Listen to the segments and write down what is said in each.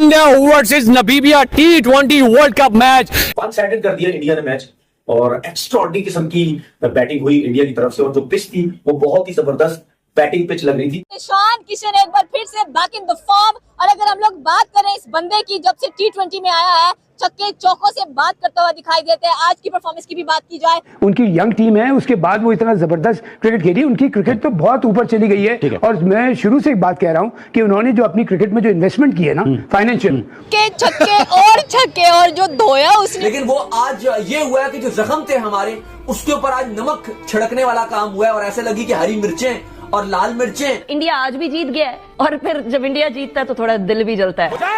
India versus Namibia T20 world cup match. One sided कर दिया India ने match और एक्स्ट्राऑर्डिनरी किस्म की बैटिंग हुई इंडिया की तरफ से और जो पिच थी वो बहुत ही जबरदस्त बैटिंग पिच लग रही थी। ईशान किशन एक बार फिर से बैक इन द फॉर्म। और अगर हम लोग बात करें इस बंदे की, जब से T20 में आया है छक्के चौकों से बात करता हुआ दिखाई देते हैं। आज की परफॉर्मेंस की भी बात की जाए, उनकी यंग टीम है, उसके बाद वो इतना जबरदस्त क्रिकेट खेली, उनकी क्रिकेट तो बहुत ऊपर चली गई है। और मैं शुरू से एक बात कह रहा हूं कि उन्होंने जो अपनी क्रिकेट में जो इन्वेस्टमेंट की है ना, फाइनेंशियल के छक्के और जो धोया उसने। लेकिन वो आज ये हुआ है कि जो जख्म थे हमारे, उसके ऊपर आज नमक छिड़कने वाला काम हुआ है और ऐसे लगी कि हरी मिर्चें और लाल मिर्चें। इंडिया आज भी जीत गया है और फिर जब इंडिया जीतता है तो थोड़ा दिल भी जलता है।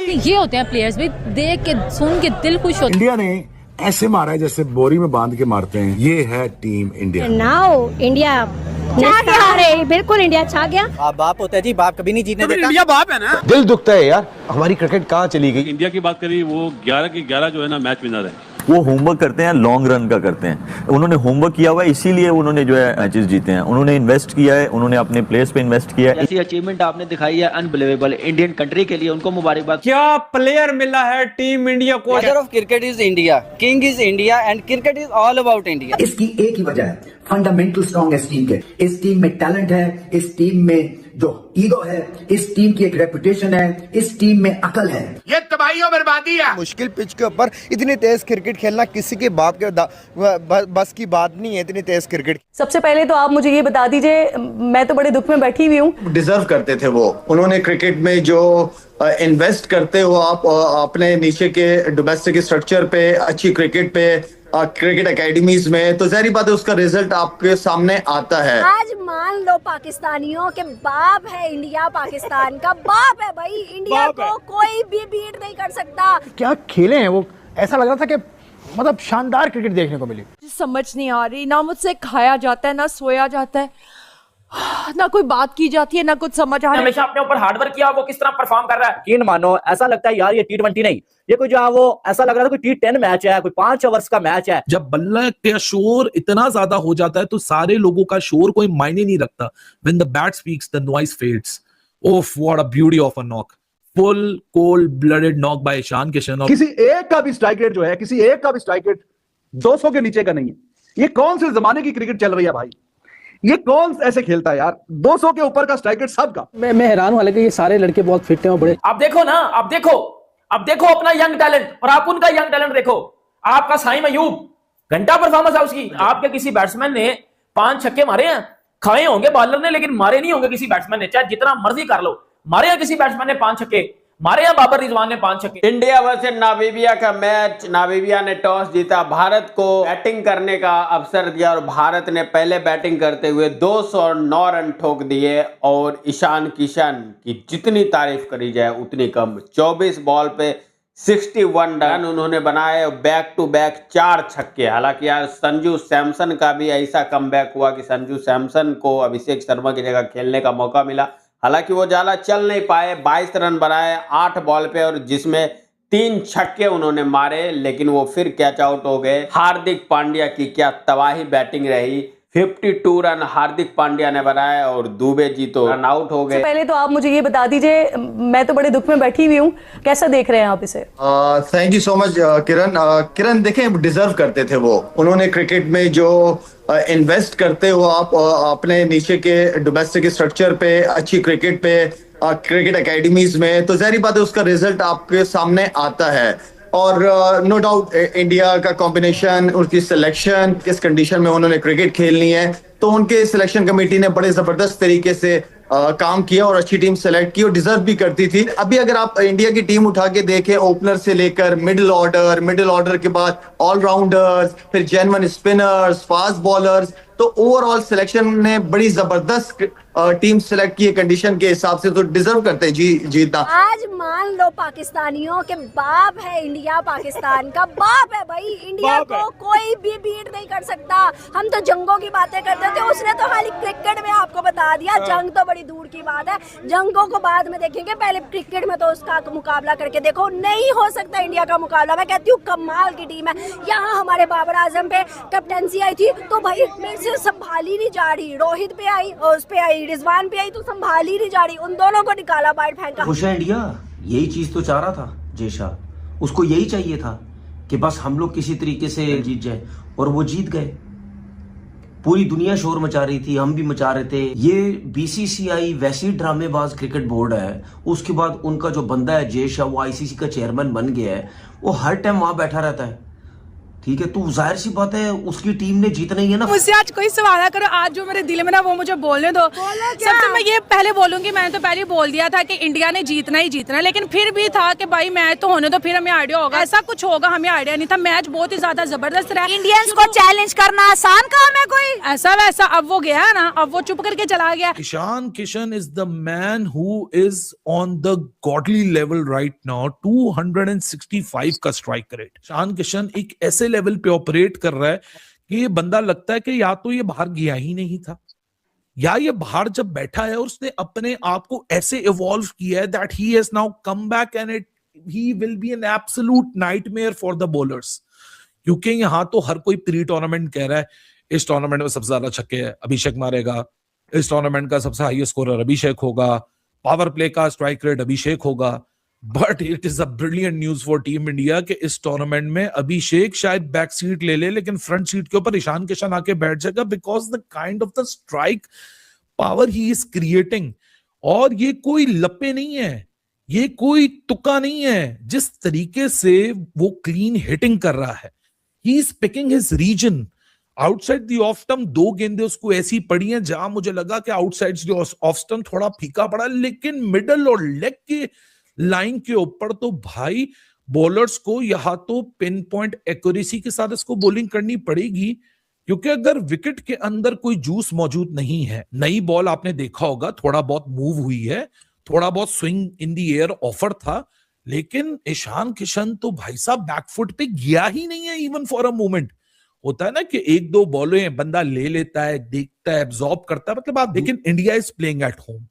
ये होते हैं प्लेयर्स भी, देख के सुन के दिल खुश होता है। इंडिया ने ऐसे मारा है जैसे बोरी में बांध के मारते हैं। ये है टीम इंडिया। नाउ इंडिया छा गया रे, बिल्कुल इंडिया छा गया। आप बाप होता है जी, बाप कभी नहीं जीतने देता। इंडिया बाप है ना। दिल दुखता है यार, हमारी क्रिकेट कहाँ चली गई। इंडिया की बात करी, वो 11 के 11 जो है ना मैच विनर है। वो होमवर्क करते हैं, लॉन्ग रन का करते हैं। उन्होंने होमवर्क किया हुआ है, इसीलिए उन्होंने जो है मैचेस जीते हैं। उन्होंने इन्वेस्ट किया है, उन्होंने अपने प्लेयर्स पे इन्वेस्ट किया है। ऐसी अचीवमेंट आपने दिखाई है अनबिलीवेबल इंडियन कंट्री के लिए, उनको मुबारकबाद। क्या प्लेयर मिला है टीम इंडिया को। Mother of cricket is India, king is India and cricket is all about India. इसकी एक ही वजह है, फंडामेंटल स्ट्रॉन्ग है इस टीम के। इस टीम में टैलेंट है, इस टीम में जो ईगो है, इस टीम की एक रेपुटेशन है, इस टीम में अकल है। ये तबाही और बर्बादी है। मुश्किल पिच के ऊपर इतनी तेज क्रिकेट खेलना किसी के बाप के बस की बात नहीं है, इतनी तेज क्रिकेट। सबसे पहले तो आप मुझे ये बता दीजिए, मैं तो बड़े दुख में बैठी हुई हूँ। डिजर्व करते थे वो, उन्होंने क्रिकेट में जो इन्वेस्ट करते हो आप अपने नीचे के डोमेस्टिक स्ट्रक्चर पे, अच्छी क्रिकेट पे, क्रिकेट एकेडमीज में, तो जाहिर बात है उसका रिजल्ट आपके सामने आता है। आज मान लो पाकिस्तानियों के बाप है इंडिया, पाकिस्तान का बाप है भाई। इंडिया को कोई भी बीट नहीं कर सकता। क्या खेले हैं वो, ऐसा लग रहा था कि मतलब शानदार क्रिकेट देखने को मिली। समझ नहीं आ रही, ना मुझसे खाया जाता है, ना सोया जाता है, ना कोई बात की जाती है, ना कुछ समझ आ रहा है। हमेशा अपने ऊपर हार्डवर्क किया, वो किस तरह परफॉर्म कर रहा है। यकीन मानो ऐसा लगता है यार ये T20 नहीं, ये कोई जो वो ऐसा लग रहा था कोई T10 मैच है, कोई 5 ओवर्स का मैच है। जब बल्ला का शोर इतना ज्यादा हो जाता है तो सारे लोगों का शोर कोई मायने नहीं रखता। When the bat speaks, the noise fades. Oh, what a beauty of a knock. Full cold-blooded knock by Ishan Kishan. किसी एक का भी स्ट्राइक रेट जो है, किसी एक का भी स्ट्राइक रेट 200 के नीचे का नहीं है। ये कौन से जमाने की क्रिकेट चल रही है भाई, ये कौन ऐसे खेलता है यार। 200 के ऊपर का स्ट्राइक रेट सबका। मैं हैरान हूं, हालांकि ये सारे लड़के बहुत फिट हैं और बड़े। आप देखो ना, अब देखो अपना यंग टैलेंट और आप उनका यंग टैलेंट देखो। आपका साइम अयूब घंटा परफॉर्मेंस है उसकी। आपके किसी बैट्समैन ने 5 छक्के मारे हैं, खाए होंगे बॉलर ने, लेकिन मारे नहीं होंगे किसी बैट्समैन ने। चाहे जितना मर्जी कर लो, मारे हैं किसी बैट्समैन ने 5 छक्के, मारे हैं बाबर रिजवान ने 5 छक्के। इंडिया वर्सेस नामीबिया का मैच, नामीबिया ने टॉस जीता, भारत को बैटिंग करने का अवसर दिया और भारत ने पहले बैटिंग करते हुए 209 रन ठोक दिए। और ईशान किशन की जितनी तारीफ करी जाए उतनी कम। 24 बॉल पे 61 रन उन्होंने बनाए, बैक टू बैक 4 छक्के। हालांकि यार संजू सैमसन का भी ऐसा कमबैक हुआ कि संजू सैमसन को अभिषेक शर्मा की जगह खेलने का मौका मिला। हालांकि वो ज्यादा चल नहीं पाए, 22 रन बनाए 8 बॉल पे और जिसमें 3 छक्के उन्होंने मारे, लेकिन वो फिर कैच आउट हो गए। हार्दिक पांड्या की क्या तबाही बैटिंग रही, 52 रन हार्दिक पांड्या ने बनाए और दुबे जी तो रन आउट हो गए। पहले तो आप मुझे ये बता दीजिए, मैं तो बड़े दुख में बैठी हुई हूँ, कैसा देख रहे हैं आप इसे। थैंक यू सो मच किरण देखें, डिजर्व करते थे वो, उन्होंने क्रिकेट में जो इन्वेस्ट करते हो आप अपने नीचे के डोमेस्टिक स्ट्रक्चर पे, अच्छी क्रिकेट पे, क्रिकेट एकेडमीज में, तो जाहिर बात है उसका रिजल्ट आपके सामने आता है। और नो डाउट इंडिया का कॉम्बिनेशन, उसकी सिलेक्शन, किस कंडीशन में उन्होंने क्रिकेट खेलनी है, तो उनके सिलेक्शन कमेटी ने बड़े जबरदस्त तरीके से काम किया और अच्छी टीम सेलेक्ट की और डिजर्व भी करती थी। अभी अगर आप इंडिया की टीम उठा के देखें, ओपनर से लेकर मिडिल ऑर्डर के बाद ऑलराउंडर्स, फिर जेन्युइन स्पिनर्स, फास्ट बॉलर्स, तो ओवरऑल सिलेक्शन ने बड़ी जबरदस्त टीम सेलेक्ट की कंडीशन के हिसाब से, तो डिजर्व करते हैं जीतना। आज मान लो पाकिस्तानियों के बाप है इंडिया, पाकिस्तान का बाप है भाई। इंडिया को कोई भी बीट नहीं कर सकता। हम तो जंगों की बातें करते थे, उसने तो खाली क्रिकेट में आपको बता दिया। जंग तो बड़ी दूर की बात है, जंगों को बाद में देखेंगे, पहले क्रिकेट में तो उसका मुकाबला करके देखो। नहीं हो सकता इंडिया का मुकाबला। मैं कहती हूँ कमाल की टीम है। यहाँ हमारे बाबर आजम पे कैप्टनसी आई थी तो भाई मेरे से संभाली नहीं जा रही। रोहित पे आई और उस पे आई, रिजवान पे आई, तो संभाली नहीं जा रही। उन दोनों को निकाला, बाइट फेंका। खुश है इंडिया, यही चीज तो चाह रहा था जय शाह, उसको यही चाहिए था कि बस हम लोग किसी तरीके से जीत जाए, और वो जीत गए। पूरी दुनिया शोर मचा रही थी, हम भी मचा रहे थे। ये बीसीसीआई वैसी ड्रामेबाज क्रिकेट बोर्ड है, उसके बाद उनका जो बंदा है जय शाह, वो आईसीसी का चेयरमैन बन गया है, वो हर टाइम वहां बैठा रहता है। ठीक है, तो जाहिर सी बात है उसकी टीम ने जीतना ही है ना। मुझसे आज कोई सवाल ना करो, आज जो मेरे दिल में ना वो मुझे बोलने दो। सबसे मैं ये पहले बोलूंगी, मैंने तो पहले बोल दिया था कि इंडिया ने जीतना ही जीतना, लेकिन फिर भी था कि भाई मैच तो होने दो, फिर हमें आइडिया होगा। ऐसा कुछ होगा हमें आइडिया नहीं था। मैच बहुत ही ज्यादा जबरदस्त रहा। इंडियंस को चैलेंज करना आसान काम है कोई? ऐसा वैसा अब वो गया ना, अब वो चुप करके चला गया। Ishan Kishan is the man who is on the godly level right now, 265 का स्ट्राइक रेट। ईशान किशन एक ऐसे लेवल पे ऑपरेट कर रहा है कि ये बंदा लगता है कि या तो ये बाहर गया ही नहीं था, या ये बाहर जब बैठा है और उसने अपने आप को ऐसे इवॉल्व किया है that he has now come back and he will be an absolute nightmare for the bowlers. क्योंकि यहां तो हर कोई प्री टूर्नामेंट कह रहा है इस टूर्नामेंट में सबसे ज्यादा छक्के अभिषेक मारेगा, इस टूर्नामेंट का सबसे हाईएस्ट स्कोरर अभिषेक होगा, पावर प्ले का स्ट्राइक रेट अभिषेक होगा। But it is a brilliant news for team India कि इस टूर्नामेंट में अभिषेक शायद बैक सीट ले ले, लेकिन फ्रंट सीट के ऊपर ईशान किशन आके बैठ जाएगा, because the kind of the strike power he is creating. और ये कोई लपे नहीं है, ये कोई तुक्का नहीं है, जिस तरीके से वो क्लीन हिटिंग कर रहा है, he is picking his region. Outside the off stump 2 गेंदें उसको ऐसी पड़ी हैं जहां मुझे लगा कि आउटसाइड द ऑफ स्टंप थोड़ा फीका पड़ा, लेकिन मिडल और लेग के लाइन के ऊपर तो भाई बॉलर्स को यहां तो पिन पॉइंट एक्यूरेसी के साथ इसको बॉलिंग करनी पड़ेगी। क्योंकि अगर विकेट के अंदर कोई जूस मौजूद नहीं है, नई बॉल आपने देखा होगा थोड़ा बहुत मूव हुई है, थोड़ा बहुत swing in the air offer था, लेकिन ईशान किशन तो भाई साहब बैकफुट पे गया ही नहीं है इवन फॉर अ मोमेंट। होता है ना कि 1-2 बॉलें बंदा ले लेता है, देखता है, एब्जॉर्ब करता है, मतलब आप लेकिन India is playing at home.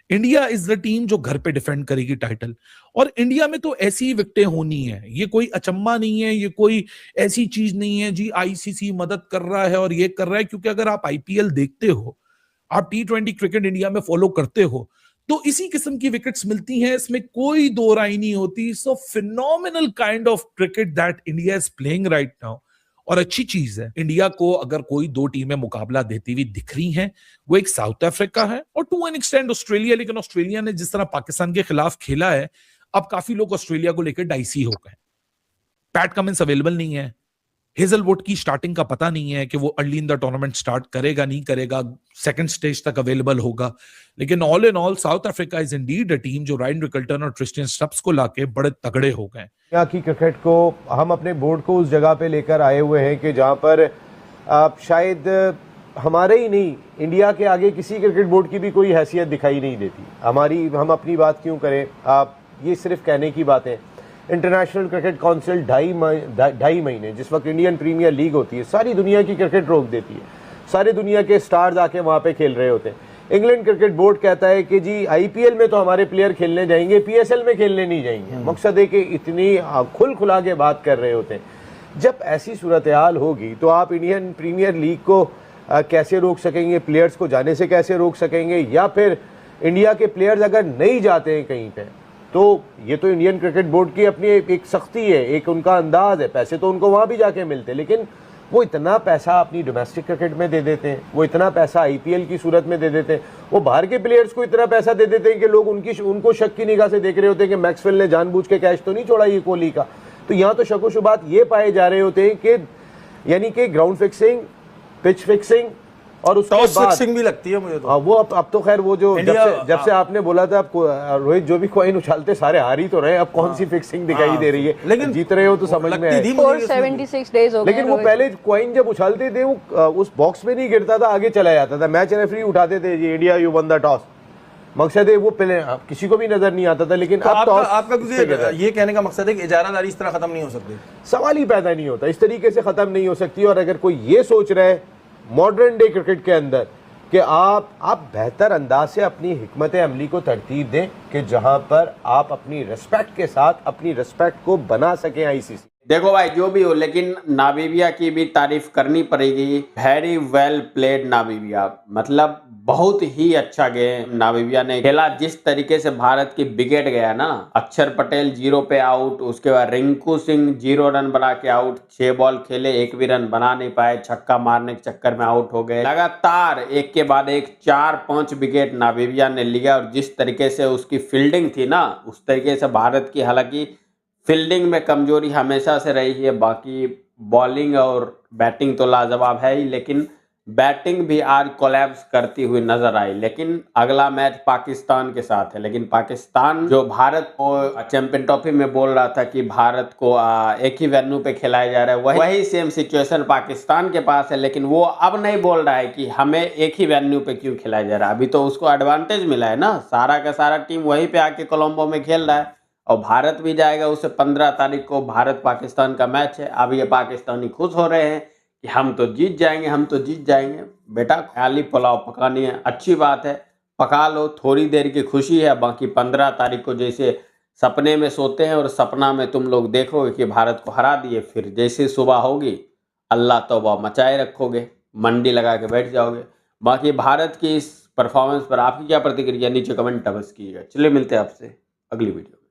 India is the team जो घर पे डिफेंड करेगी टाइटल, और इंडिया में तो ऐसी विकेटें होनी है, ये कोई अचंबा नहीं है, ये कोई ऐसी चीज नहीं है जी आईसीसी मदद कर रहा है और ये कर रहा है। क्योंकि अगर आप आईपीएल देखते हो, आप T20 क्रिकेट इंडिया में फॉलो करते हो, तो इसी किस्म की विकेट्स मिलती हैं, इसमें कोई दो राय नहीं होती। So phenomenal kind of cricket that India is playing right now. और अच्छी चीज है, इंडिया को अगर कोई 2 टीमें मुकाबला देती हुई दिख रही हैं, वो एक साउथ अफ्रीका है और टू एन एक्सटेंड ऑस्ट्रेलिया। लेकिन ऑस्ट्रेलिया ने जिस तरह पाकिस्तान के खिलाफ खेला है, अब काफी लोग ऑस्ट्रेलिया को लेकर डाइसी हो गए। पैट कमिंस अवेलेबल नहीं है, हेजलवुड की स्टार्टिंग का पता नहीं है कि वो early in the tournament start करेगा नहीं करेगा, सेकंड स्टेज तक अवेलेबल होगा। लेकिन all in all south Africa is indeed a team जो रायन रिकल्टन और ट्रिस्टियन स्टब्स को लाके बड़े तगड़े हो गए। यहाँ की क्रिकेट को हम अपने बोर्ड को उस जगह पे लेकर आए हुए हैं कि जहाँ पर आप शायद हमारे ही नहीं, इंडिया के आगे किसी क्रिकेट बोर्ड की भी कोई हैसियत दिखाई नहीं देती। हम अपनी बात क्यों करें, आप ये सिर्फ कहने की बातें। इंटरनेशनल क्रिकेट काउंसिल 2.5 महीने, जिस वक्त इंडियन प्रीमियर लीग होती है, सारी दुनिया की क्रिकेट रोक देती है, सारे दुनिया के स्टार्स आके वहाँ पे खेल रहे होते हैं। इंग्लैंड क्रिकेट बोर्ड कहता है कि जी आईपीएल में तो हमारे प्लेयर खेलने जाएंगे, पीएसएल में खेलने नहीं जाएंगे। मकसद है कि इतनी खुला के बात कर रहे होते हैं। जब ऐसी सूरत हाल होगी तो आप इंडियन प्रीमियर लीग को कैसे रोक सकेंगे, प्लेयर्स को जाने से कैसे रोक सकेंगे, या फिर इंडिया के प्लेयर्स अगर नहीं जाते हैं कहीं पे, तो ये तो इंडियन क्रिकेट बोर्ड की अपनी एक सख्ती है, एक उनका अंदाज है। पैसे तो उनको वहाँ भी जाके मिलते हैं, लेकिन वो इतना पैसा अपनी डोमेस्टिक क्रिकेट में दे देते हैं, वो इतना पैसा आईपीएल की सूरत में दे देते हैं, वो बाहर के प्लेयर्स को इतना पैसा दे देते हैं कि लोग उनको शक की निगाह से देख रहे होते हैं कि मैक्सवेल ने जानबूझ के कैच तो नहीं छोड़ा ये कोहली का। तो यहाँ तो शक व शुबात ये पाए जा रहे होते हैं कि यानी कि ग्राउंड फिक्सिंग, पिच फिक्सिंग और उसके बाद फिक्सिंग भी लगती है मुझे तो। वो अब तो खैर वो जो जब से आपने बोला था रोहित जो भी कॉइन उछालते सारे हार ही तो रहे, अब कौन सी फिक्सिंग दिखाई दे रही है, लेकिन जीत रहे हो तो समझ में आए। 476 डेज हो गए, लेकिन वो पहले कॉइन जब उछालते थे वो उस बॉक्स में नहीं गिरता था, आगे चला जाता था। मैच रेफरी उठाते थे जी India you won the toss, मकसद है वो पहले किसी को भी नजर नहीं आता था। लेकिन तो अब आपका ये कहने का मकसद है कि इजारादारी इस तरह खत्म नहीं हो सकती, सवाल ही पैदा नहीं होता, इस तरीके से खत्म नहीं हो सकती। और अगर कोई ये सोच रहा है मॉडर्न डे क्रिकेट के अंदर कि आप बेहतर अंदाज से अपनी हिकमत अमली को तरतीब दें कि जहां पर आप अपनी रिस्पेक्ट के साथ अपनी रिस्पेक्ट को बना सकें आईसीसी। देखो भाई जो भी हो, लेकिन नामीबिया की भी तारीफ करनी पड़ेगी। वेरी वेल प्लेड नामीबिया, मतलब बहुत ही अच्छा गेम नामीबिया ने खेला। जिस तरीके से भारत की विकेट गया ना, अक्षर पटेल 0 पे आउट, उसके बाद रिंकू सिंह 0 रन बना के आउट, 6 बॉल खेले 1 भी रन बना नहीं पाए, छक्का मारने के चक्कर में आउट हो गए। लगातार एक के बाद एक 4-5 विकेट नामीबिया ने लिया। और जिस तरीके से उसकी फील्डिंग थी ना, उस तरीके से भारत की, हालांकि फील्डिंग में कमजोरी हमेशा से रही है, बाकी बॉलिंग और बैटिंग तो लाजवाब है ही, लेकिन बैटिंग भी आज कोलैप्स करती हुई नजर आई। लेकिन अगला मैच पाकिस्तान के साथ है, लेकिन पाकिस्तान जो भारत को चैंपियन ट्रॉफी में बोल रहा था कि भारत को एक ही वेन्यू पे खिलाया जा रहा है, वही सेम सिचुएशन पाकिस्तान के पास है। लेकिन वो अब नहीं बोल रहा है कि हमें एक ही वेन्यू पे क्यों खिलाया जा रहा है, अभी तो उसको एडवांटेज मिला है ना, सारा का सारा टीम वहीं पे आके कोलंबो में खेल रहा है और भारत भी जाएगा। उससे 15 तारीख को भारत पाकिस्तान का मैच है। अब ये पाकिस्तानी खुश हो रहे हैं कि हम तो जीत जाएंगे, हम तो जीत जाएंगे। बेटा खाली पुलाव पकानी है, अच्छी बात है, पका लो, थोड़ी देर की खुशी है। बाकी 15 तारीख को जैसे सपने में सोते हैं और सपना में तुम लोग देखोगे कि भारत को हरा दिए, फिर जैसे सुबह होगी अल्लाह तौबा मचाए रखोगे, मंडी लगा के बैठ जाओगे। बाकी भारत की इस परफॉर्मेंस पर आपकी क्या प्रतिक्रिया नीचे कमेंट अवश्य कीजिएगा। चलिए मिलते हैं आपसे अगली वीडियो।